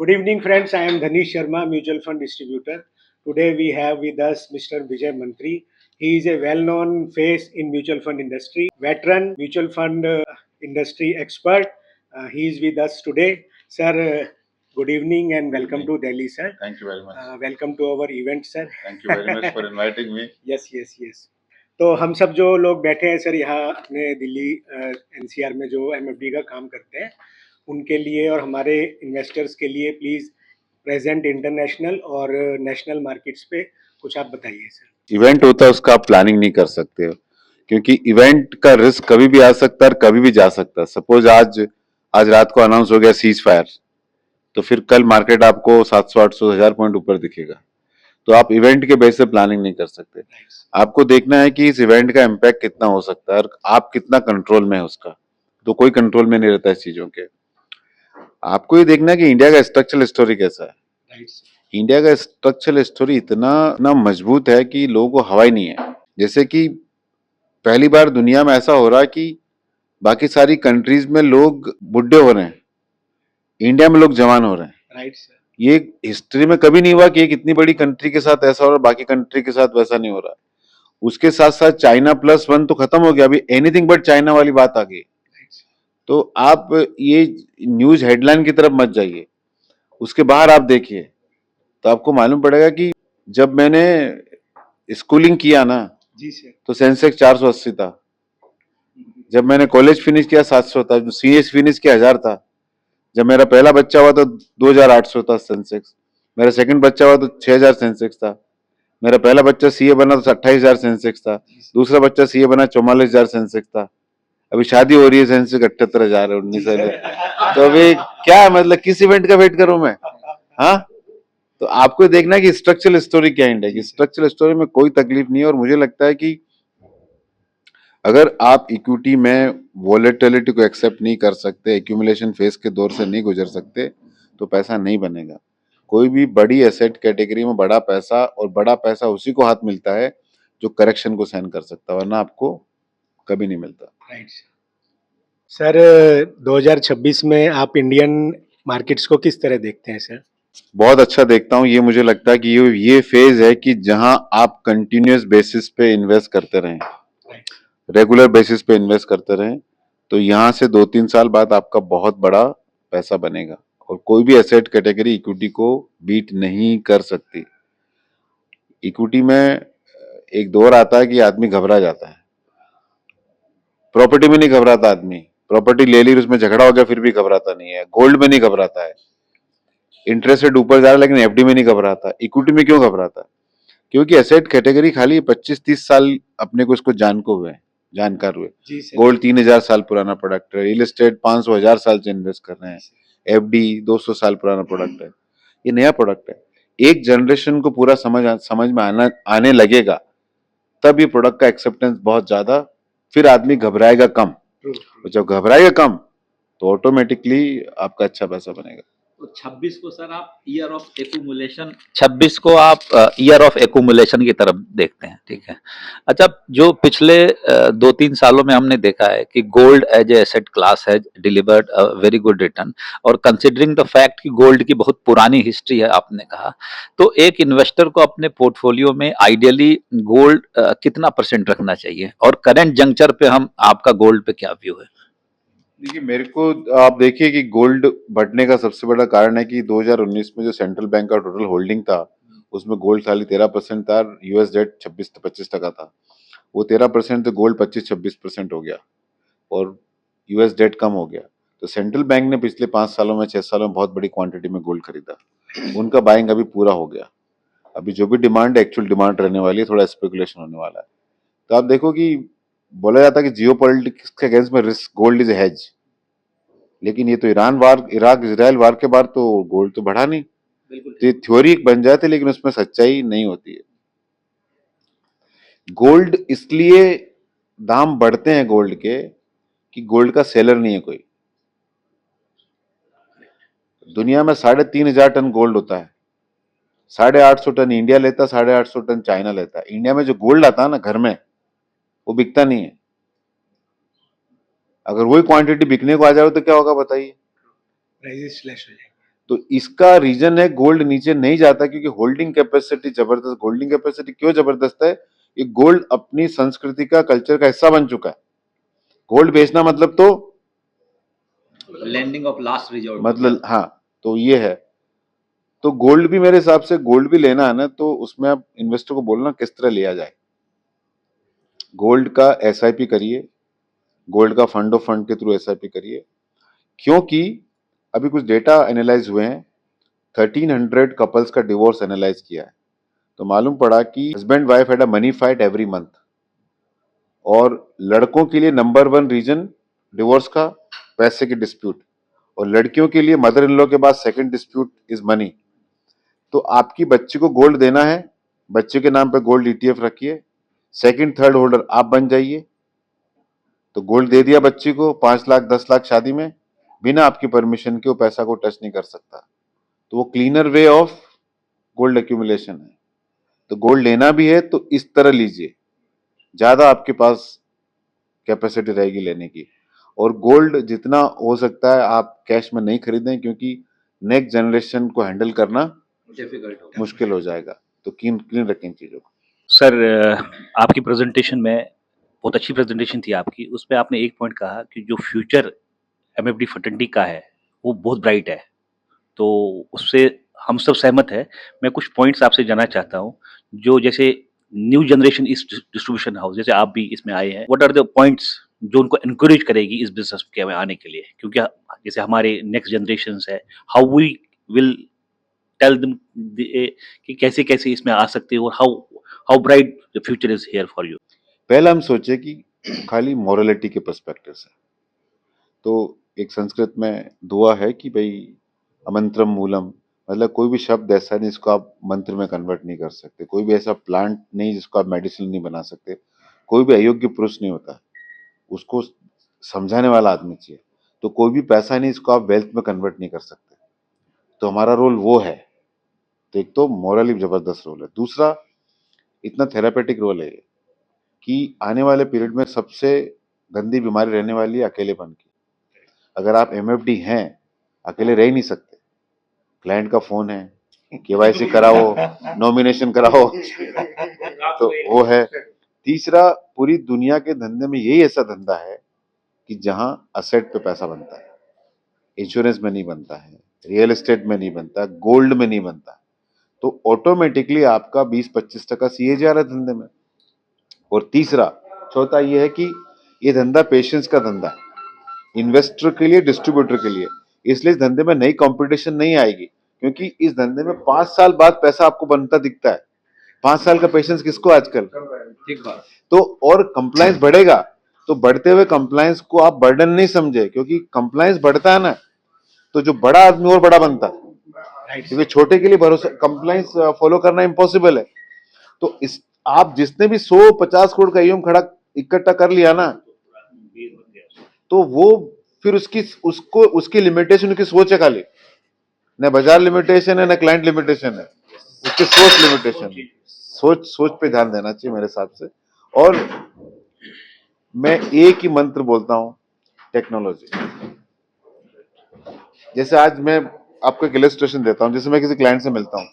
Good evening, friends. I am Dhanish Sharma, mutual fund distributor. Today we have with us Mr. Vijay Mantri. He is a well-known face in mutual fund industry, veteran mutual fund industry expert. He is with us today. Sir, good evening and welcome to Delhi, sir. Thank you very much. Welcome to our event, sir. Thank you very much for inviting me. Yes. तो हम सब जो लोग बैठे हैं sir यहाँ अपने Delhi NCR में जो एमएफडी का काम करते हैं उनके लिए और हमारे इन्वेस्टर्स के लिए प्लीज प्रेजेंट इंटरनेशनल और नेशनल मार्केट्स पे कुछ आप बताइए सर। इवेंट होता है उसका आप प्लानिंग नहीं कर सकते हो क्योंकि इवेंट का रिस्क कभी भी आ सकता है और कभी भी जा सकता है। सपोज आज रात को अनाउंस हो गया सीज फायर, तो फिर कल मार्केट आपको 700-800 पॉइंट ऊपर दिखेगा। तो आप इवेंट के बेस पे प्लानिंग नहीं कर सकते। आपको देखना है कि इस इवेंट का इम्पैक्ट कितना हो सकता है और आप कितना कंट्रोल में है उसका। तो कोई कंट्रोल में नहीं रहता इस चीजों के। आपको ये देखना है कि इंडिया का स्ट्रक्चरल स्टोरी कैसा है। इंडिया का स्ट्रक्चरल स्टोरी इतना मजबूत है कि लोगों को हवा ही नहीं है। जैसे कि पहली बार दुनिया में ऐसा हो रहा है कि बाकी सारी कंट्रीज में लोग बुढ़े हो रहे हैं, इंडिया में लोग जवान हो रहे हैं। Right sir. ये हिस्ट्री में कभी नहीं हुआ कि एक इतनी बड़ी कंट्री के साथ ऐसा हो रहा है, बाकी कंट्री के साथ वैसा नहीं हो रहा। उसके साथ साथ चाइना +1 तो खत्म हो गया, अभी एनीथिंग बट चाइना वाली बात आ गई। तो आप ये न्यूज हेडलाइन की तरफ मत जाइए, उसके बाहर आप देखिए तो आपको मालूम पड़ेगा कि जब मैंने स्कूलिंग किया ना जी सर, तो सेंसेक्स 480 था। जब मैंने कॉलेज फिनिश किया 700 था। जो सीएस फिनिश किया 1000 था। जब मेरा पहला बच्चा हुआ तो 2800 था सेंसेक्स। मेरा सेकंड बच्चा हुआ तो 6000 सेंसेक्स था। मेरा पहला बच्चा सीए बना तो 28,000 सेंसेक्स था। दूसरा बच्चा सीए बना 44,000 सेंसेक्स था। अभी शादी हो रही है, सेंसेक्स 78,000 19,000। तो अभी क्या मतलब किस इवेंट का वेट करूं मैं? हाँ, तो आपको देखना है कि स्ट्रक्चरल स्टोरी क्या है इंडिया की। स्ट्रक्चरल स्टोरी में कोई तकलीफ नहीं है और मुझे लगता है कि अगर आप इक्विटी में वॉलेटिलिटी को एक्सेप्ट नहीं कर सकते, एक्यूमुलेशन फेज के दौर से नहीं गुजर सकते, तो पैसा नहीं बनेगा। कोई भी बड़ी एसेट कैटेगरी में बड़ा पैसा उसी को हाथ मिलता है जो करेक्शन को सहन कर सकता है, वरना आपको कभी नहीं मिलता। Right sir. 2026 में आप इंडियन मार्केट्स को किस तरह देखते हैं सर? बहुत अच्छा देखता हूँ। ये मुझे लगता है कि ये फेज है कि जहां आप कंटिन्यूअस बेसिस पे इन्वेस्ट करते रहें, रेगुलर बेसिस पे इन्वेस्ट करते रहें, तो यहाँ से 2-3 साल बाद आपका बहुत बड़ा पैसा बनेगा और कोई भी एसेट कैटेगरी इक्विटी को बीट नहीं कर सकती। इक्विटी में एक दौर आता है कि आदमी घबरा जाता है। प्रॉपर्टी में नहीं घबराता आदमी, प्रॉपर्टी ले ली उसमें झगड़ा हो गया फिर भी घबराता नहीं है। गोल्ड में नहीं घबराता है, इंटरेस्ट रेट ऊपर जा रहा है लेकिन एफडी में नहीं घबराता। इक्विटी में क्यों घबराता है? क्योंकि एसेट कैटेगरी खाली 25-30 साल अपने को इसको जानकार हुए। गोल्ड 3000 साल पुराना प्रोडक्ट है, रियल एस्टेट 500-1000 साल से इन्वेस्ट कर रहे हैं, एफडी 200 साल पुराना प्रोडक्ट है। ये नया प्रोडक्ट है। एक जनरेशन को पूरा समझ में आने लगेगा तब ये प्रोडक्ट का एक्सेप्टेंस बहुत ज्यादा, फिर आदमी घबराएगा कम। और जब घबराएगा कम तो ऑटोमेटिकली आपका अच्छा पैसा बनेगा। तो 26 को सर आप ईयर ऑफ एक्यूमुलेशन, 26 को आप ईयर ऑफ एक्यूमुलेशन की तरफ देखते हैं, ठीक है। अच्छा, जो पिछले 2-3 सालों में हमने देखा है कि gold as a asset class है delivered a very good return, और कंसिडरिंग द फैक्ट कि गोल्ड की बहुत पुरानी हिस्ट्री है आपने कहा, तो एक इन्वेस्टर को अपने पोर्टफोलियो में आइडियली गोल्ड कितना % रखना चाहिए, और करंट जंक्चर पे हम आपका गोल्ड पे क्या व्यू है? देखिए, मेरे को आप देखिए कि गोल्ड बढ़ने का सबसे बड़ा कारण है कि 2019 में जो सेंट्रल बैंक का टोटल होल्डिंग था उसमें गोल्ड खाली 13% था, यूएस डेट 26-25% था। वो 13% तो गोल्ड 25-26% हो गया और यूएस डेट कम हो गया। तो सेंट्रल बैंक ने पिछले 5 सालों में 6 सालों में बहुत बड़ी क्वांटिटी में गोल्ड खरीदा। उनका बाइंग अभी पूरा हो गया। अभी जो भी डिमांड है एक्चुअल डिमांड रहने वाली है, थोड़ा स्पेकुलेशन होने वाला है। तो आप देखो कि बोला जाता है कि जियोपॉलिटिक्स के अगेंस्ट में रिस्क गोल्ड इज हेज, लेकिन ये तो इराक इजराइल वार के बाद तो गोल्ड तो बढ़ा नहीं। तो ये थ्योरी बन जाती है लेकिन उसमें सच्चाई नहीं होती है। गोल्ड इसलिए दाम बढ़ते हैं गोल्ड के कि गोल्ड का सेलर नहीं है कोई। दुनिया में 3,500 टन गोल्ड होता है, 850 टन इंडिया लेता है, 850 टन चाइना लेता है। इंडिया में जो गोल्ड आता है ना घर में, वो बिकता नहीं है। अगर वही क्वांटिटी बिकने को आ जाए तो क्या होगा बताइए? प्राइसेस स्लैश हो जाएंगे। तो इसका रीजन है गोल्ड नीचे नहीं जाता क्योंकि होल्डिंग कैपेसिटी जबरदस्त। होल्डिंग कैपेसिटी क्यों जबरदस्त है? ये गोल्ड अपनी संस्कृति का, कल्चर का हिस्सा बन चुका है। गोल्ड बेचना मतलब तो लैंडिंग ऑफ लास्ट रिजॉर्ट, मतलब हाँ, तो ये है। तो गोल्ड भी मेरे हिसाब से, गोल्ड भी लेना है ना, तो उसमें आप इन्वेस्टर को बोलना किस तरह लिया जाए। गोल्ड का एसआईपी करिए, गोल्ड का फंड ऑफ फंड के थ्रू एसआईपी करिए, क्योंकि अभी कुछ डेटा एनालाइज हुए हैं, 1300 कपल्स का डिवोर्स एनालाइज किया है, तो मालूम पड़ा कि husband wife had a money fight every month. और लड़कों के लिए नंबर 1 रीजन डिवोर्स का पैसे की डिस्प्यूट, और लड़कियों के लिए मदर इन लॉ के बाद सेकंड डिस्प्यूट इज मनी। तो आपकी बच्ची को गोल्ड देना है, बच्चे के नाम पे गोल्ड ईटीएफ रखिए, सेकंड थर्ड होल्डर आप बन जाइए। तो गोल्ड दे दिया बच्ची को, 5 लाख 10 लाख शादी में, बिना आपकी परमिशन के वो पैसा को टच नहीं कर सकता। तो वो cleaner way of gold accumulation है। तो गोल्ड लेना भी है तो इस तरह लीजिए, ज्यादा आपके पास कैपेसिटी रहेगी लेने की। और गोल्ड जितना हो सकता है आप कैश में नहीं खरीदें, क्योंकि नेक्स्ट जनरेशन को हैंडल करना डिफिकल्ट हो। मुश्किल हो जाएगा। तो क्लीन क्लीन रखें इन चीजों को। सर, आपकी प्रेजेंटेशन में बहुत अच्छी प्रेजेंटेशन थी आपकी। उसमें आपने एक पॉइंट कहा कि जो फ्यूचर एमएफडी फर्टिलिटी का है वो बहुत ब्राइट है, तो उससे हम सब सहमत है। मैं कुछ पॉइंट्स आपसे जानना चाहता हूँ, जो जैसे न्यू जनरेशन इस डिस्ट्रीब्यूशन हाउस, जैसे आप भी इसमें आए हैं, व्हाट आर द पॉइंट्स जो उनको एनकरेज करेगी इस बिजनेस के में आने के लिए? क्योंकि जैसे हमारे नेक्स्ट जनरेशन है, how we will tell them कि कैसे कैसे इसमें आ सकते हो, और how how bright the future is here for you. पहला हम सोचे कि खाली मोरालिटी के पर्सपेक्टिव से, तो एक संस्कृत में दुआ है कि भाई अमंत्रम मूलम, मतलब कोई भी शब्द ऐसा नहीं जिसको आप मंत्र में कन्वर्ट नहीं कर सकते, कोई भी ऐसा प्लांट नहीं जिसको आप मेडिसिन नहीं बना सकते, कोई भी अयोग्य पुरुष नहीं होता, उसको समझाने वाला आदमी चाहिए। तो कोई भी पैसा नहीं जिसको आप वेल्थ में कन्वर्ट नहीं कर सकते। तो हमारा रोल वो है। तो एक तो मॉरली जबरदस्त रोल है, दूसरा इतना थेरापेटिक रोल है ये कि आने वाले पीरियड में सबसे गंदी बीमारी रहने वाली है अकेलेपन की। अगर आप एमएफडी हैं, अकेले रह ही नहीं सकते। क्लाइंट का फोन है, केवाईसी कराओ, नॉमिनेशन कराओ, तो वो है। तीसरा, पूरी दुनिया के धंधे में यही ऐसा धंधा है कि जहां असेट पे पैसा बनता है, इंश्योरेंस में नहीं बनता है, रियल एस्टेट में नहीं बनता, गोल्ड में नहीं बनता। तो ऑटोमेटिकली आपका 20-25% सीए जा रहा है धंधे में। और तीसरा, चौथा ये है कि ये धंधा पेशेंस का धंधा है, इन्वेस्टर के लिए, डिस्ट्रीब्यूटर के लिए। इसलिए इस धंधे में नई कंपटीशन नहीं आएगी, क्योंकि इस धंधे में 5 साल बाद पैसा आपको बनता दिखता है। 5 साल का पेशेंस किसको आजकल? ठीक बात। तो और कंप्लायंस बढ़ेगा, तो बढ़ते हुए कंप्लायंस को आप बर्डन नहीं समझे, क्योंकि कंप्लायंस बढ़ता है ना, तो जो बड़ा आदमी और बड़ा बनता है, क्योंकि छोटे के लिए भरोसा, कंप्लायंस फॉलो करना इम्पॉसिबल है। तो इस आप जिसने भी 100-50 करोड़ का ईएम खड़ा इकट्ठा कर लिया ना, तो वो फिर उसकी लिमिटेशन, उसकी सोच है खाली, न बाजार लिमिटेशन है, न क्लाइंट लिमिटेशन है, उसकी सोच लिमिटेशन है। सोच पे ध्यान देना चाहिए मेरे हिसाब से। और मैं एक ही मंत्र बोलता हूं, टेक्नोलॉजी। जैसे आज मैं आपको एक इलस्ट्रेशन देता हूं, जैसे मैं किसी क्लाइंट से मिलता हूं,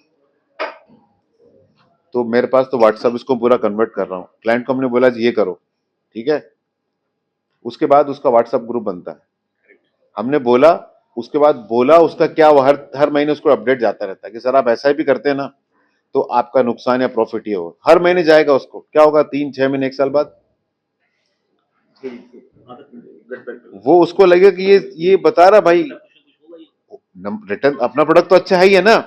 तो मेरे पास तो व्हाट्सएप, इसको पूरा कन्वर्ट कर रहा हूं। क्लाइंट को हमने बोला जी ये करो, ठीक है, उसके बाद उसका व्हाट्सएप ग्रुप बनता है। हमने बोला, उसके बाद बोला उसका क्या, वो हर महीने उसको अपडेट जाता रहता है कि सर आप ऐसा भी करते हैं ना, तो आपका नुकसान या प्रॉफिट ये हो। हर महीने जाएगा, उसको क्या होगा, 3-6 महीने 1 साल बाद वो उसको लगेगा कि ये बता रहा भाई, रिटर्न अपना प्रोडक्ट तो अच्छा है ही है ना।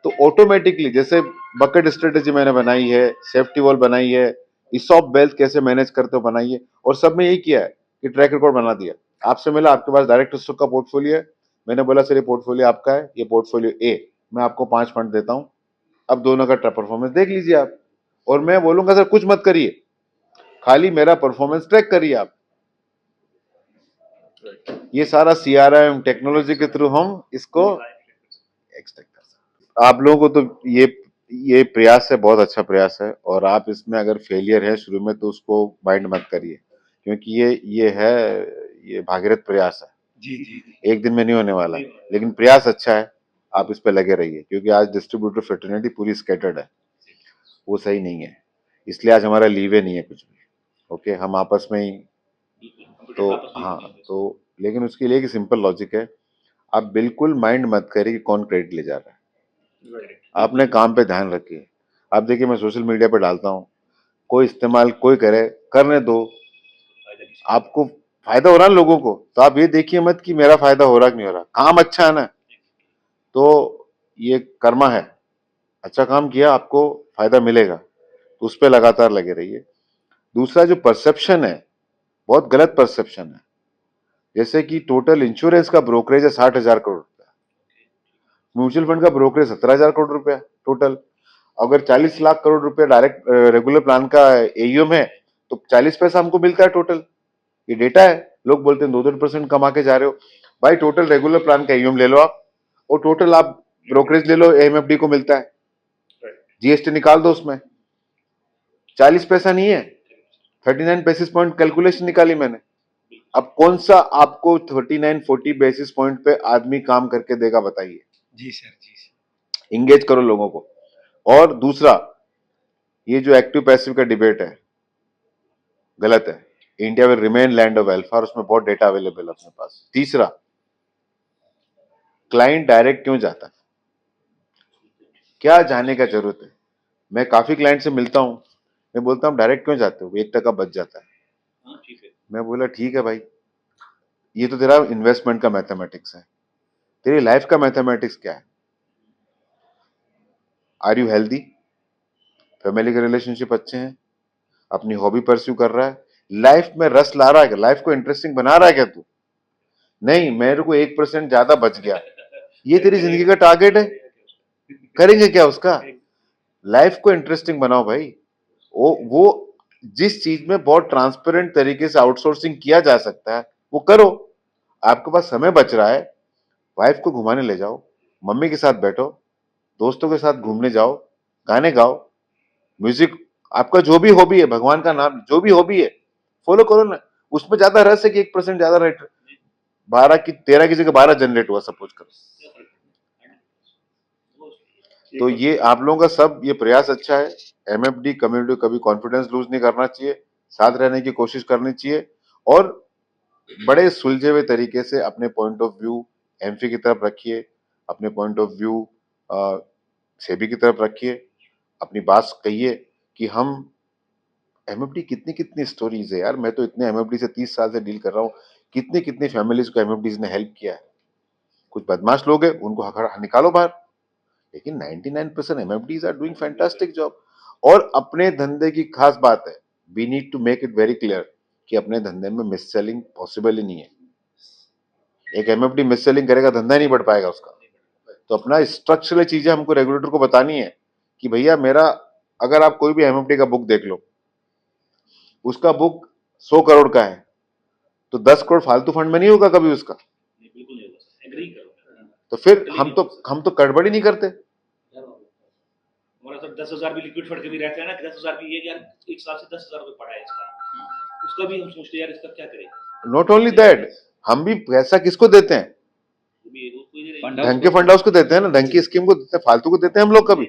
तो ऑटोमेटिकली, जैसे बकेट स्ट्रेटेजी मैंने बनाई है, सेफ्टी वॉल बनाई है, ईसॉप वेल्थ कैसे मैनेज करते हो बनाई है, और सब में यही किया है कि ट्रैक रिकॉर्ड बना दिया। आपसे मिला, आपके पास डायरेक्ट स्टॉक का पोर्टफोलियो है, मैंने बोला सर ये पोर्टफोलियो आपका है, ये पोर्टफोलियो ए, मैं आपको 5 फंड देता हूं, अब दोनों का परफॉर्मेंस देख लीजिए आप। और मैं बोलूंगा सर कुछ मत करिए, खाली मेरा परफॉर्मेंस ट्रैक करिए आप। ये सारा सीआरएम टेक्नोलॉजी के थ्रू हम इसको एक्सट्रैक्ट कर सकते हैं। आप लोगों को तो ये प्रयास है, बहुत अच्छा प्रयास है, और आप इसमें अगर फेलियर है शुरू में तो उसको माइंड मत करिए, क्योंकि ये भागीरथ प्रयास है। जी जी जी एक दिन में नहीं होने वाला, लेकिन प्रयास अच्छा है, आप इस पे लगे रहिए, क्योंकि आज डिस्ट्रीब्यूटर फ्रेटर्निटी पूरी स्कैटर्ड है, वो सही नहीं है, इसलिए आज हमारा लीवे नहीं है कुछ भी। ओके, हम आपस में ही, तो हाँ, तो लेकिन उसके लिए एक सिंपल लॉजिक है, आप बिल्कुल माइंड मत करिए कि कौन क्रेडिट ले जा रहा है, अपने काम पे ध्यान रखिए। आप देखिए, मैं सोशल मीडिया पे डालता हूँ, कोई इस्तेमाल कोई करे, करने दो, आपको फायदा हो रहा है लोगों को, तो आप ये देखिए मत कि मेरा फायदा हो रहा कि नहीं हो रहा, काम अच्छा है ना, तो ये कर्मा है, अच्छा काम किया आपको फायदा मिलेगा, तो उस पर लगातार लगे रहिए। दूसरा जो परसेप्शन है, बहुत गलत परसेप्शन है, जैसे कि टोटल इंश्योरेंस का ब्रोकरेज है 60,000 करोड़ रुपया, म्यूचुअल फंड का ब्रोकरेज 17,000 करोड़ रुपया टोटल। अगर 40 लाख करोड़ रुपया डायरेक्ट रेगुलर प्लान का एयूएम है, तो 40 पैसा हमको मिलता है टोटल, ये डेटा है। लोग बोलते हैं 2-2% कमा के जा रहे हो, भाई टोटल रेगुलर प्लान का एयूएम ले लो आप, और टोटल आप ब्रोकरेज ले लो, एमएफडी को मिलता है, जीएसटी निकाल दो उसमें, 40 पैसा नहीं है, 39 बेसिस पॉइंट कैलकुलेशन निकाली मैंने। अब कौन सा आपको 39-40 बेसिस पॉइंट पे आदमी काम करके देगा, बताइए। जी सर। इंगेज करो लोगों को। और दूसरा, ये जो एक्टिव पैसिव का डिबेट है, गलत है। India will remain land of alpha, और उसमें बहुत डेटा अवेलेबल है अपने पास। तीसरा, क्लाइंट डायरेक्ट क्यों जाता है, क्या जाने का जरूरत है। मैं काफी क्लाइंट से मिलता हूं, मैं बोलता हूं डायरेक्ट क्यों जाते हो, 1% बच जाता है। मैं बोला ठीक है भाई, ये तो तेरा इन्वेस्टमेंट का मैथमेटिक्स है, तेरी लाइफ का मैथमेटिक्स क्या है। आर यू हेल्दी, फैमिली के रिलेशनशिप अच्छे हैं, अपनी हॉबी परस्यू कर रहा है, लाइफ में रस ला रहा है, लाइफ को इंटरेस्टिंग बना रहा है क्या तू। नहीं, मेरे को 1% ज्यादा बच गया, ये तेरी जिंदगी का टारगेट है, करेंगे क्या उसका। लाइफ को इंटरेस्टिंग बनाओ भाई। वो जिस चीज में बहुत ट्रांसपेरेंट तरीके से आउटसोर्सिंग किया जा सकता है वो करो। आपके पास समय बच रहा है, वाइफ को घुमाने ले जाओ, मम्मी के साथ बैठो, दोस्तों के साथ घूमने जाओ, गाने गाओ, म्यूजिक, आपका जो भी हॉबी है, भगवान का नाम, जो भी हॉबी है फॉलो करो ना। उसमें ज्यादा रस है कि 1% ज्यादा रेट, 13 की जगह 12 जनरेट हुआ, सपोज करो, तो ये आप लोगों का सब ये प्रयास अच्छा है। एमएफडी कम्युनिटी को कभी कॉन्फिडेंस लूज नहीं करना चाहिए, साथ रहने की कोशिश करनी चाहिए, और बड़े सुलझे हुए तरीके से अपने पॉइंट ऑफ व्यू एमफी की तरफ रखिए, अपने पॉइंट ऑफ व्यू सेबी की तरफ रखिए, अपनी बात कहिए कि हम एमएफडी कितनी कितनी स्टोरीज है यार। मैं तो इतने एमएफडी से 30 साल से डील कर रहा हूँ, कितनी कितनी फैमिलीज को एमएफडीज ने हेल्प किया है। कुछ बदमाश लोग हैं, उनको निकालो बाहर, लेकिन 99% MFDs are doing fantastic job. और अपने धंधे की खास बात है, we need to make it very clear कि अपने धंधे में मिस सेलिंग पॉसिबल ही नहीं है। एक एमएफडी मिस सेलिंग करेगा, धंधा नहीं बढ़ पाएगा उसका। तो अपना स्ट्रक्चरल चीजें हमको रेगुलेटर को बतानी है कि भैया मेरा, अगर आप कोई भी एमएफडी का बुक देख लो, उसका बुक 100 करोड़ का है, तो 10 करोड़ फालतू फंड में नहीं होगा कभी उसका, तो फिर हम तो गड़बड़ी नहीं करते। हमारा सर 10,000 भी लिक्विड फंड के भी रहते हैं ना, 10,000 भी ये यार एक साल से 10,000 रुपये पड़ा है इसका, उसका भी हम सोचते हैं यार इसका क्या करें। नॉट ओनली दैट, हम भी पैसा किसको देते हैं, ढंग के फंड हाउस को देते हैं ना, ढंग की स्कीम को देते हैं, फालतू को देते हैं हम लोग कभी।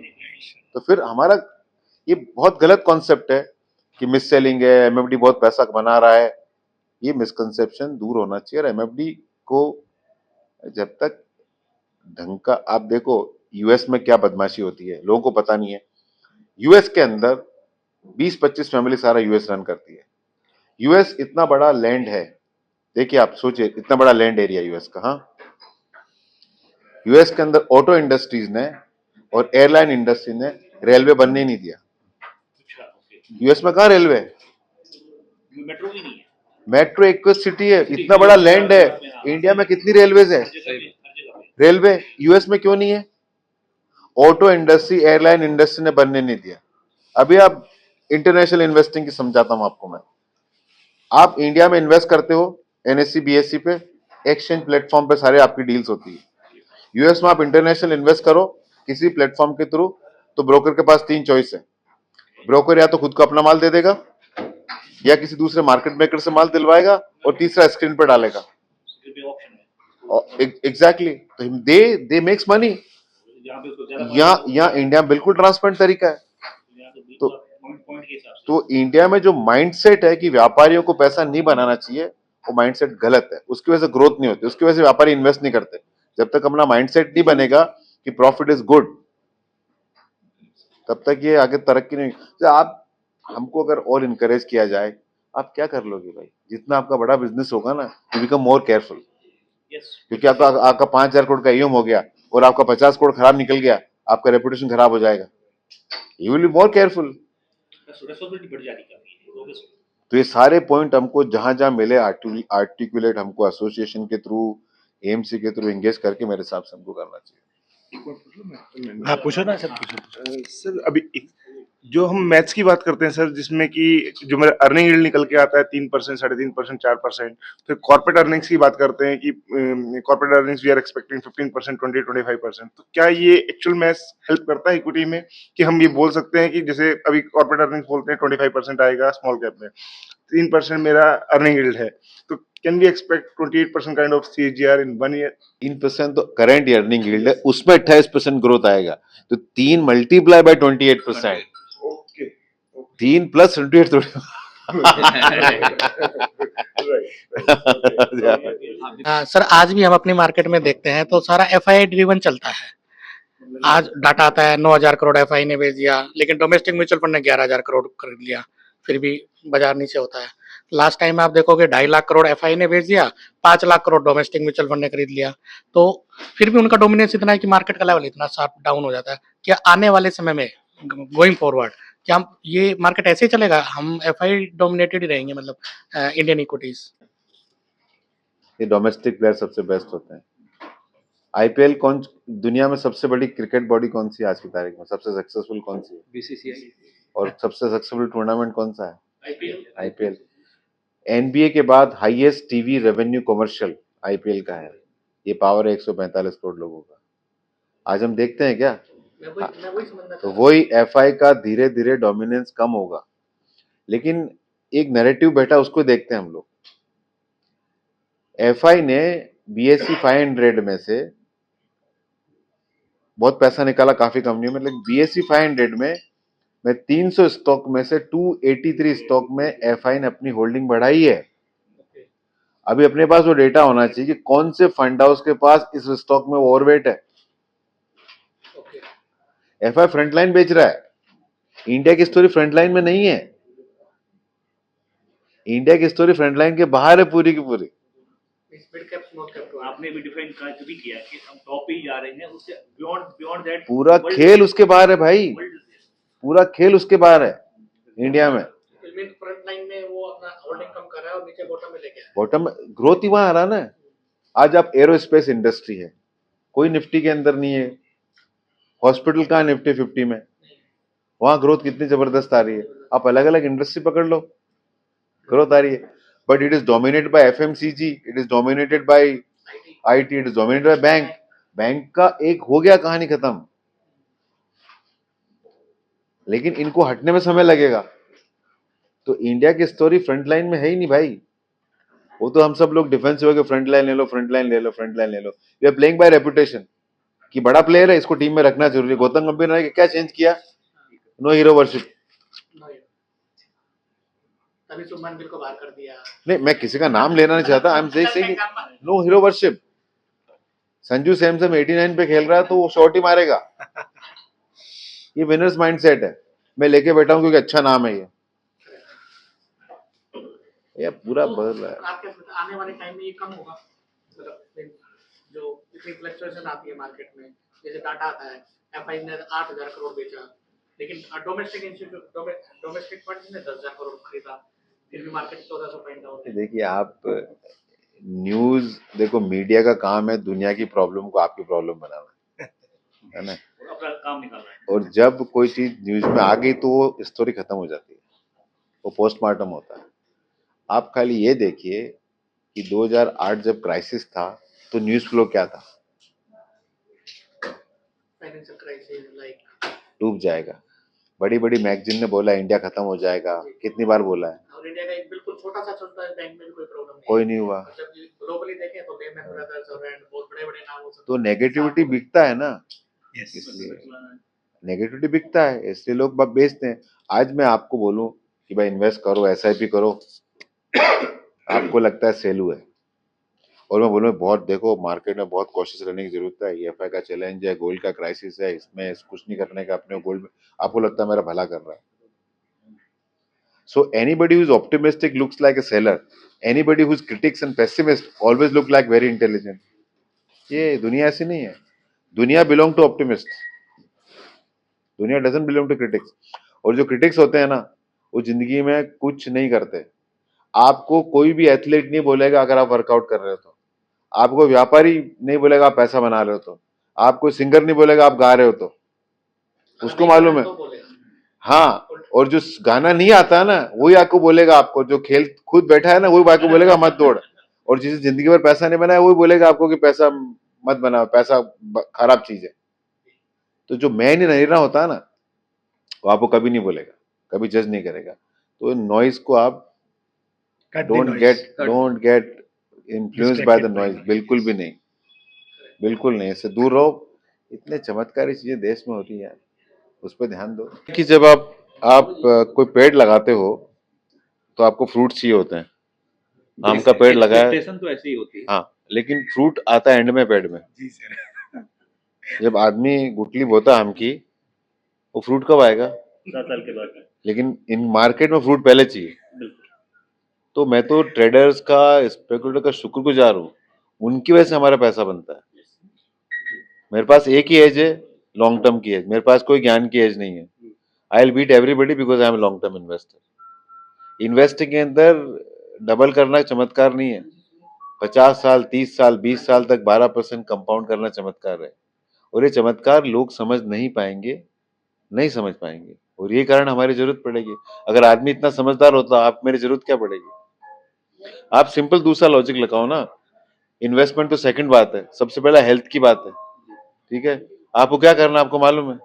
तो फिर हमारा ये बहुत गलत कॉन्सेप्ट है कि मिस सेलिंग है, एमएफडी बहुत पैसा बना रहा है, ये मिसकंसेप्शन दूर होना चाहिए। और एमएफडी को जब तक ढंग का, आप देखो यूएस में क्या बदमाशी होती है, लोगों को पता नहीं है। यूएस के अंदर 20-25 फैमिली सारा यूएस रन करती है। यूएस इतना बड़ा लैंड है, देखिए आप सोचिए, इतना बड़ा लैंड एरिया यूएस का। हाँ, यूएस के अंदर ऑटो इंडस्ट्रीज ने और एयरलाइन इंडस्ट्री ने रेलवे बनने ही नहीं दिया। यूएस में कहाँ रेलवे है, मेट्रो भी नहीं है, मेट्रो एक सिटी है, इतना बड़ा लैंड है। इंडिया में कितनी रेलवेज है, रेलवे यूएस में क्यों नहीं है। ऑटो इंडस्ट्री, एयरलाइन इंडस्ट्री ने बनने नहीं दिया। अभी आप इंटरनेशनल इन्वेस्टिंग की समझाता हूं आपको मैं। आप इंडिया में इन्वेस्ट करते हो एनएससी बीएससी पे, एक्सचेंज प्लेटफॉर्म पे सारे आपकी डील्स होती है। यूएस में आप इंटरनेशनल इन्वेस्ट करो किसी प्लेटफॉर्म के थ्रू, तो ब्रोकर के पास 3 चॉइस है। ब्रोकर या तो खुद को अपना माल दे देगा, या किसी दूसरे मार्केट मेकर से माल दिलवाएगा, और तीसरा स्क्रीन पर डालेगा। एग्जैक्टली, तो दे मेक्स मनी। यहाँ पे उसको ज्यादा यहाँ इंडिया में बिल्कुल ट्रांसपेरेंट तरीका है। यहाँ तो तो पॉइंट पॉइंट के हिसाब से तो इंडिया में जो माइंडसेट है कि व्यापारियों को पैसा नहीं बनाना चाहिए, वो माइंडसेट गलत है। उसकी वजह से ग्रोथ नहीं होती, उसकी वजह से व्यापारी इन्वेस्ट नहीं करते। जब तक अपना माइंडसेट नहीं बनेगा कि प्रॉफिट इज गुड, तब तक ये आगे तरक्की नहीं। तो आप हमको अगर और इनकरेज किया जाए, आप क्या कर लोगे भाई? जितना आपका बड़ा बिजनेस होगा ना, you become more careful. Yes क्योंकि आपका आपका 5,000 करोड़ का ईएम हो गया और आपका 50 करोड़ खराब निकल गया, आपका रेपुटेशन खराब हो जाएगा। You will be more careful. Responsibility बढ़ जाती है। तो ये सारे पॉइंट हमको जहां जहां मिले आर्टिकुलेट हमको एसोसिएशन के थ्रू, एएमसी के थ्रू एंगेज करके मेरे हिसाब से हमको करना चाहिए। हाँ पूछो ना सर, सर अभी जो हम मैथ्स की बात करते हैं सर, जिसमें कि जो मेरा अर्निंग यील्ड निकल के आता है 3%, 3.5%, 4%, फिर कॉर्पोरेट अर्निंग्स की बात करते हैं कि corporate earnings we are expecting 15%, 20-25%। तो क्या ये एक्चुअल मैथ्स हेल्प करता है इक्विटी में, कि हम ये बोल सकते हैं कि जैसे अभी कॉर्पोरेट अर्निंग्स बोलते हैं 25% आएगा स्मॉल कैप में, 3% मेरा अर्निंग यील्ड है, तो can we expect 28% kind of CAGR in 1 year? 3% तो करंट अर्निंग यील्ड है, उसमें 28% ग्रोथ आएगा। तो 3 मल्टीप्लाई बाय 28%, ओके 3 प्लस 28 थोड़ी। सर आज भी हम अपनी मार्केट में देखते हैं तो सारा एफआई ड्रिवन चलता है। आज डाटा आता है 9,000 करोड़ एफआई ने भेज दिया, लेकिन डोमेस्टिक म्यूचुअल फंड ने 11,000 करोड़ खरीद लिया, फिर भी बाजार नीचे होता है। लास्ट टाइम आप देखोगे 2.5 लाख करोड़ एफआई ने भेज दिया, 5 lakh crore domestic mutual fund ने खरीद लिया। तो फिर भी उनका डोमिनेंस इतना है कि मार्केट का लेवल इतना शार्प डाउन हो जाता है। क्या आने वाले समय में गोइंग फॉरवर्ड क्या हम ये मार्केट ऐसे ही चलेगा, हम एफआई डोमिनेटेड ही रहेंगे, मतलब इंडियन इक्विटीज? ये डोमेस्टिक प्लेयर सबसे बेस्ट होते हैं। आईपीएल कौन, दुनिया में सबसे बड़ी क्रिकेट बॉडी कौन सी है आज की तारीख में? सबसे सक्सेसफुल कौन सी है? बीसीसीआई। और सबसे सक्सेसफुल टूर्नामेंट कौन सा है? आईपीएल। आईपीएल। एनबीए के बाद highest TV revenue commercial IPL का है। ये पावर है 145 करोड़ लोगों का। आज हम देखते हैं क्या? तो वही एफआई का धीरे धीरे डोमिनेंस कम होगा, लेकिन एक नैरेटिव बैठा, उसको देखते हैं हम लोग। एफआई ने बीएसई 500 में से बहुत पैसा निकाला काफी कंपनियों में, लेकिन बीएसई 500 में 300 स्टॉक में से 283 स्टॉक में एफआई ने अपनी होल्डिंग बढ़ाई है। अभी अपने पास वो डेटा होना चाहिए कि कौन से फंड हाउस के पास इस स्टॉक में ओवरवेट है। एफआई फ्रंटलाइन बेच रहा है। इंडिया की स्टोरी फ्रंटलाइन में नहीं है। इंडिया की स्टोरी फ्रंटलाइन के बाहर है पूरी की पूरी। आपने भी डिफाइन भी किया कि हम टॉप पे ही जा रहे हैं, उससे बियॉन्ड बियॉन्ड दैट पूरा खेल उसके बाहर है भाई, पूरा खेल उसके बाहर है इंडिया में। फ्रंट लाइन में वो अपना होल्डिंग कम कर रहा है और नीचे बॉटम में लेके आया है। बॉटम ग्रोथ ही वहां आ रहा ना। आज आप एरोस्पेस इंडस्ट्री है, कोई निफ्टी के अंदर नहीं है। हॉस्पिटल कहाँ निफ्टी 50 में? वहां ग्रोथ कितनी जबरदस्त आ रही है। आप अलग अलग इंडस्ट्री पकड़ लो, ग्रोथ आ रही है। But it is dominated by FMCG, it is dominated by IT, it is dominated by bank. Bank का एक हो गया, कहानी खत्म। लेकिन इनको हटने में समय लगेगा। तो इंडिया की स्टोरी फ्रंट लाइन में है ही नहीं भाई। वो तो हम सब लोग डिफेंसिव हो गए, फ्रंट लाइन ले लो, फ्रंट लाइन ले लो, फ्रंट लाइन ले लो। We are playing by reputation कि बड़ा प्लेयर है, इसको टीम में रखना जरूरी है। गौतम गंभीर ने क्या चेंज किया? No hero worship. तभी सुमन गिल को बाहर कर दिया। नहीं, मैं किसी का नाम लेना नहीं चाहता। I am saying no hero worship. Sanju Samson 89 पे खेल रहा है तो वो शॉट ही मारेगा। ये विनर्स माइंडसेट है। मैं लेके बैठा हूं क्योंकि अच्छा नाम है ये पूरा बदल रहा है। आपके आने वाले टाइम में ये कम होगा, मतलब जो इतनी फ्लक्चुएशन आती है मार्केट में, जैसे डाटा आता है एफआई ने 8,000 करोड़ बेचा, लेकिन डोमेस्टिक इंस्टीट्यूट डोमेस्टिक फंड ने 10,000 करोड़ खरीदा, फिर भी मार्केट 1,400 पॉइंट डाउन है। देखिए आप न्यूज देखो, मीडिया का काम है दुनिया की प्रॉब्लम को आपकी प्रॉब्लम बनाना, है ना? अपना काम निकालना है। और जब कोई चीज न्यूज में आ गई तो वो स्टोरी खत्म हो जाती है, वो पोस्टमार्टम होता है। आप खाली ये देखिए कि 2008 जब क्राइसिस था तो न्यूज फ्लो क्या था? फाइनेंशियल क्राइसिस लाइक डूब जाएगा। बड़ी बड़ी मैगजीन ने बोला इंडिया खत्म हो जाएगा, कितनी बार बोला है? और इंडिया का एक बिल्कुल छोटा सा चलता है बैंक में भी कोई प्रॉब्लम नहीं कोई नहीं हुआ। है। जब ग्लोबली देखें तो लेमन ब्रदर्स और बहुत बड़े बड़े नाम हो सकते तो नेगेटिविटी बिकता है ना, Yes. इसलिए नेगेटिविटी बिकता है, इसलिए लोग बेचते हैं। आज मैं आपको बोलूं कि भाई इन्वेस्ट करो, एसआईपी करो, आपको लगता है सेल हुआ है, और मैं बोलूँ बहुत देखो मार्केट में बहुत कोशिश रहने की जरूरत है। ईएफआई का चैलेंज है, गोल्ड का क्राइसिस है, इसमें कुछ नहीं करने का अपने गोल्ड में, आपको लगता है मेरा भला कर रहा है। So anybody who's optimistic looks like a seller. Anybody who's critics and pessimist always look like very intelligent. ये दुनिया ऐसी नहीं है। दुनिया belong to optimists. दुनिया doesn't belong to critics. और जो critics होते हैं ना, वो जिंदगी में कुछ नहीं करते। आपको कोई भी एथलीट नहीं बोलेगा अगर आप वर्कआउट कर रहे हो तो, आपको व्यापारी नहीं बोलेगा आप पैसा बना रहे हो तो, आपको सिंगर नहीं बोलेगा आप गा रहे हो तो, उसको मालूम है। हाँ, और जो गाना नहीं आता है ना वही आपको बोलेगा, आपको जो खेल खुद बैठा है ना वही आपको बोलेगा मत दौड़, और जिसे जिंदगी भर पैसा नहीं बनाया वही बोलेगा आपको कि पैसा मत बनाओ, पैसा खराब चीज है। तो जो मैं नहीं रहा होता है ना वो आपको कभी नहीं बोलेगा, कभी जज नहीं करेगा। तो नॉइज को आप Cut the don't noise. Get influenced by the Distracted by noise, noise. बिल्कुल भी नहीं, बिल्कुल नहीं, इससे दूर रहो। इतने चमत्कारी चीजें देश में होती है, उस पर ध्यान दो कि जब आप कोई पेड़ लगाते हो तो आपको फ्रूट चाहिए होते हैं। आम का पेड़ लगाया, एक्सपेक्टेशन तो ऐसी ही होती है। हाँ, लेकिन फ्रूट आता है एंड में पेड़ में। जी सर। जब आदमी गुठली बोता आम की, वो फ्रूट कब आएगा? 7 साल के बाद। लेकिन इन मार्केट में फ्रूट पहले चाहिए। बिल्कुल। तो मैं तो ट्रेडर्स का, स्पेकुलेटर का शुक्रगुजार हूँ, उनकी वजह से हमारा पैसा बनता है। मेरे पास एक ही एज है, लॉन्ग टर्म की एज, मेरे पास कोई ज्ञान की एज नहीं है। I will beat everybody because I am long term investor. Investing के अंदर डबल करना चमत्कार नहीं है, 50 साल, 30 साल, 20 साल तक 12% कंपाउंड करना चमत्कार है। और ये चमत्कार लोग समझ नहीं पाएंगे, नहीं समझ पाएंगे, और ये कारण हमारी जरूरत पड़ेगी। अगर आदमी इतना समझदार होता, आप मेरी जरूरत क्या पड़ेगी? आप सिंपल दूसरा लॉजिक लगाओ ना, इन्वेस्टमेंट तो सेकंड बात है, सबसे पहला हेल्थ की बात है, ठीक है? आपको क्या करना आपको मालूम है?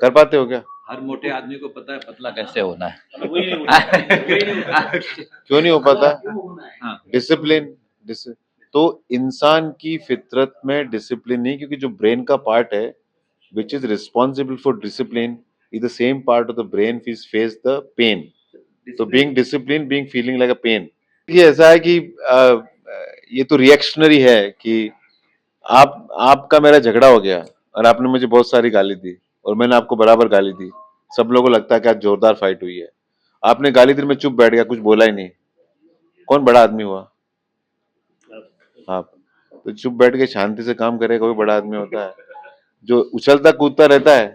कर पाते हो क्या? हर मोटे आदमी को पता है पतला कैसे होना है। वही नहीं होता। क्यों नहीं हो पाता? हाँ। डिसिप्लिन। तो इंसान की फितरत में डिसिप्लिन नहीं, क्योंकि जो ब्रेन का पार्ट है which is responsible for discipline is the same part of the brain which face the pain. तो being discipline, being feeling like a pain, ये ऐसा है कि ये तो रिएक्शनरी है कि आपका मेरा झगड़ा हो गया और आपने मुझे बहुत सारी गाली दी और मैंने आपको बराबर गाली दी, सब लोगों को लगता है कि आज जोरदार फाइट हुई है। आपने गाली दी, मैं चुप बैठ गया, कुछ बोला ही नहीं, कौन बड़ा आदमी हुआ? आप। तो चुप बैठ के शांति से काम करेगा कोई बड़ा आदमी होता है? जो उछलता कूदता रहता है।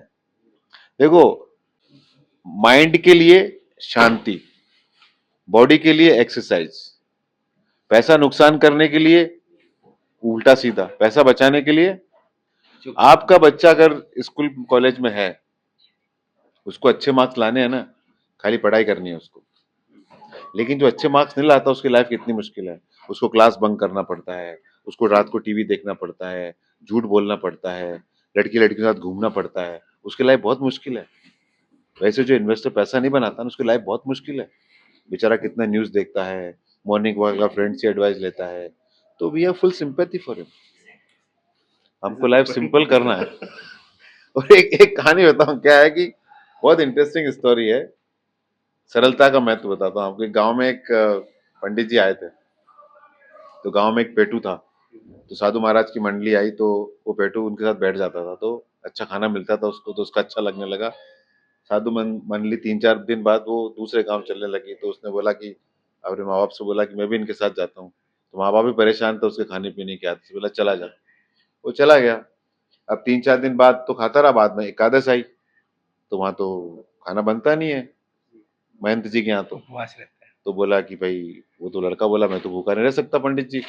देखो, माइंड के लिए शांति, बॉडी के लिए एक्सरसाइज, पैसा नुकसान करने के लिए उल्टा सीधा, पैसा बचाने के लिए। आपका बच्चा अगर स्कूल कॉलेज में है, उसको अच्छे मार्क्स लाने हैं ना, खाली पढ़ाई करनी है उसको। लेकिन जो अच्छे मार्क्स नहीं लाता उसकी लाइफ कितनी मुश्किल है। उसको क्लास बंक करना पड़ता है, उसको रात को टीवी देखना पड़ता है, झूठ बोलना पड़ता है, लड़कियों के साथ घूमना पड़ता है, उसकी लाइफ बहुत मुश्किल है। वैसे जो इन्वेस्टर पैसा नहीं बनाता ना, उसकी लाइफ बहुत मुश्किल है। बेचारा कितना न्यूज देखता है, मॉर्निंग वॉक का फ्रेंड से एडवाइस लेता है। तो we have full sympathy for him. हमको लाइफ सिंपल करना है। और एक कहानी बताऊं, क्या है कि बहुत इंटरेस्टिंग स्टोरी है, सरलता का महत्व बताता हूँ आपको। गांव में एक पंडित जी आए थे, तो गांव में एक पेटू था, तो साधु महाराज की मंडली आई, तो वो पेटू उनके साथ बैठ जाता था, तो अच्छा खाना मिलता था उसको, तो उसका अच्छा लगने लगा। साधु मंडली 3-4 दिन बाद वो दूसरे गांव चलने लगी, तो उसने बोला कि अपने माँ बाप से बोला कि मैं भी इनके साथ जाता हूँ। तो माँ बाप भी परेशान थे उसके खाने पीने के आदत से, बोला चला जा। वो चला गया। अब 3-4 दिन बाद तो खाता रहा, बाद में एकादश आई, तो वहां तो खाना बनता नहीं है महंत जी के यहाँ। तो उपवास रहता है। तो बोला कि भाई, वो तो लड़का बोला मैं तो भूखा नहीं रह सकता पंडित जी।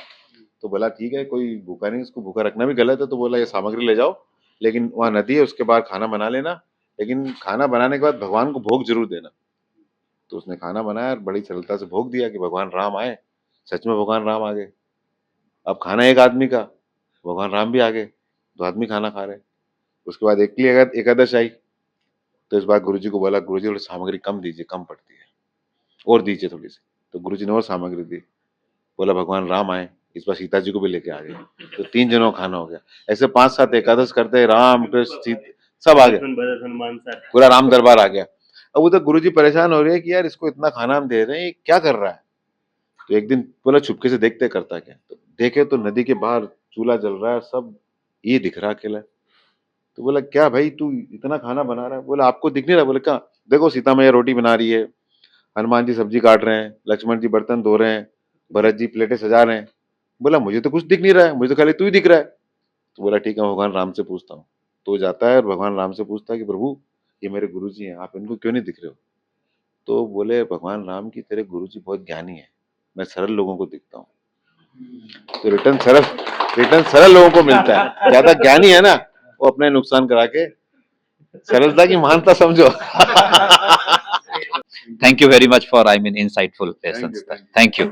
तो बोला ठीक है, कोई भूखा नहीं, उसको भूखा रखना भी गलत है। तो बोला ये सामग्री ले जाओ, लेकिन वहाँ नदी है उसके बाहर खाना बना लेना, लेकिन खाना बनाने के बाद भगवान को भोग जरूर देना। तो उसने खाना बनाया और बड़ी सरलता से भोग दिया कि भगवान राम आए। सच में भगवान राम आ गए। अब खाना एक आदमी का, भगवान राम भी आ गए, 2 आदमी खाना खा रहे। उसके बाद एकादश आई, तो इस बार गुरुजी को बोला, गुरुजी थोड़ी सामग्री कम दीजिए, कम पड़ती है। और दीजिए थोड़ी सी। तो गुरुजी ने और सामग्री दी। बोला भगवान राम आए, इस बार सीता जी को भी लेके आ गए, तो 3 जनों का खाना हो गया। ऐसे 5-7 एकादश करते, राम कृष्ण सब आ गए, पूरा राम दरबार आ गया। अब उधर गुरुजी परेशान हो रहे हैं कि यार इसको इतना खाना हम दे रहे हैं, ये क्या कर रहा है। तो एक दिन बोला चुपके से देखते करता क्या। तो देखे तो नदी के बाहर चूल्हा जल रहा है, सब ये दिख रहा अकेला। तो बोला क्या भाई तू इतना खाना बना रहा है। बोला आपको दिख नहीं रहा। बोले क्या। देखो सीता मैया रोटी बना रही है, हनुमान जी सब्जी काट रहे हैं, लक्ष्मण जी बर्तन धो रहे हैं, भरत जी प्लेटें सजा रहे हैं। बोला मुझे तो कुछ दिख नहीं रहा है, मुझे तो खाली तू ही दिख रहा है। तो बोला ठीक है भगवान राम से पूछता हूँ। तो जाता है और भगवान राम से पूछता है कि प्रभु ये मेरे गुरुजी हैं, आप इनको क्यों नहीं दिख रहे हो। तो बोले भगवान राम की तेरे गुरुजी बहुत ज्ञानी है, मैं सरल लोगों को दिखता हूँ। तो रिटर्न सरल लोगों को मिलता है। ज्यादा ज्ञानी है ना वो अपने नुकसान करा के, सरलता की महानता समझो। Thank you very much for, I mean, insightful lessons. Thank you.